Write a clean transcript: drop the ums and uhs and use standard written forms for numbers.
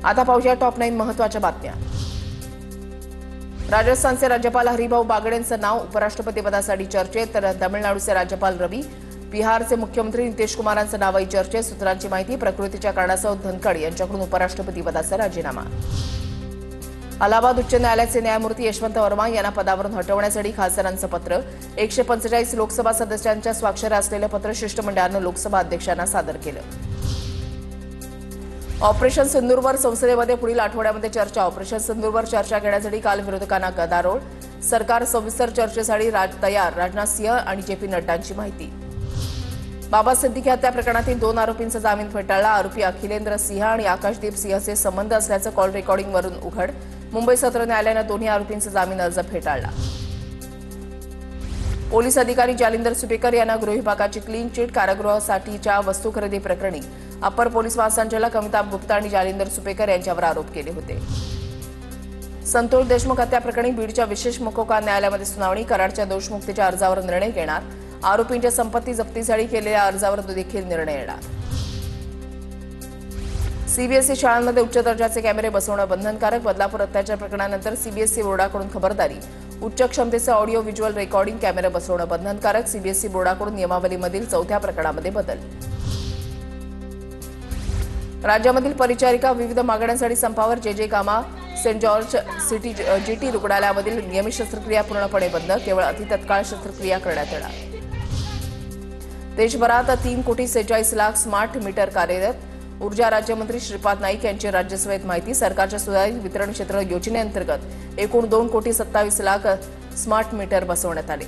आता पाहूया टॉप 9 महत्त्वाच्या बातम्या। राजस्थानचे राज्यपाल हरिभाऊ बागडेंचं नाव उपराष्ट्रपतीपदासाठी चर्चेत, तर तमिळनाडूचे राज्यपाल रवी, बिहारचे मुख्यमंत्री नितीश कुमारांचं नावही चर्चेत। सूत्रांची माहिती, प्रकृतीच्या कारणासह धनखड यांच्याकडून उपराष्ट्रपतीपदाचा राजीनामा। अलाहाबाद उच्च न्यायालयाचे न्यायमूर्ती यशवंत वर्मा यांना पदावरून हटवण्यासाठी खासदारांचं पत्र। 145 लोकसभा सदस्यांच्या स्वाक्षऱ्या असलेलं पत्र शिष्टमंडळानं लोकसभा अध्यक्षांना सादर केलं। ऑपरेशन सिंदूरवर संसदेमध्ये पुढील आठवड्यामध्ये चर्चा। ऑपरेशन सिंदूरवर चर्चा घेण्यासाठी काल विरोधकांना गदारोळ। सरकार सविस्तर चर्चेसाठी तयार, राजनाथ सिंह आणि जेपी नड्डांची माहिती। बाबा सिद्दीकी हत्या प्रकरणातील 2 आरोपींचा जामीन फेटाळला। आरोपी अखिलेंद्र सिंह आणि आकाशदीप सिंहचे संबंध असल्याचं कॉल रेकॉर्डिंगवरून उघड। मुंबई सत्र न्यायालयानं दोन्ही आरोपींचा जामीन अर्ज फेटाळला। पोलीस अधिकारी जालिंदर सुपेकर यांना गृह विभागाची क्लीन चिट। कारागृहासाठीच्या वस्तू खरेदी प्रकरणी अपर पोलीस महासंचालक अमिताभ गुप्ता आणि जालिंदर सुपेकर यांच्यावर आरोप केले होते। संतोष देशमुख हत्या प्रकरणी बीडच्या विशेष मोकोका न्यायालयामध्ये सुनावणी। कराडच्या दोषमुक्तीच्या अर्जावर निर्णय घेणार। आरोपींच्या संपत्ती जप्तीसाठी केलेल्या अर्जावर देखील निर्णय येणार। सीबीएसई शाळांमध्ये उच्च दर्जाचे कॅमेरे बसवणं बंधनकारक। बदलापूर अत्याचार प्रकरणानंतर सीबीएसई बोर्डाकडून खबरदारी। उच्च क्षमतेचं ऑडिओ व्हिज्युअल रेकॉर्डिंग कॅमेरे बसवणं बंधनकारक। सीबीएसई बोर्डाकडून नियमावलीमधील 4थ्या प्रकरणामध्ये बदल। राज्यामधील परिचारिका विविध मागण्यांसाठी संपावर। जे कामा सेंट जॉर्ज सिटी जीटी रुग्णालयामधील नियमित शस्त्रक्रिया पूर्णपणे बंद। केवळ अतितत्काळ शस्त्रक्रिया करण्यात येणार। देशभरात 3,46,00,000 स्मार्ट मीटर कार्यरत। ऊर्जा राज्यमंत्री श्रीपाद नाईक यांची राज्यसभेत माहिती। सरकारच्या सुधारित वितरण क्षेत्र योजनेअंतर्गत एकूण 2,27,00,000 स्मार्ट मीटर बसवण्यात आले।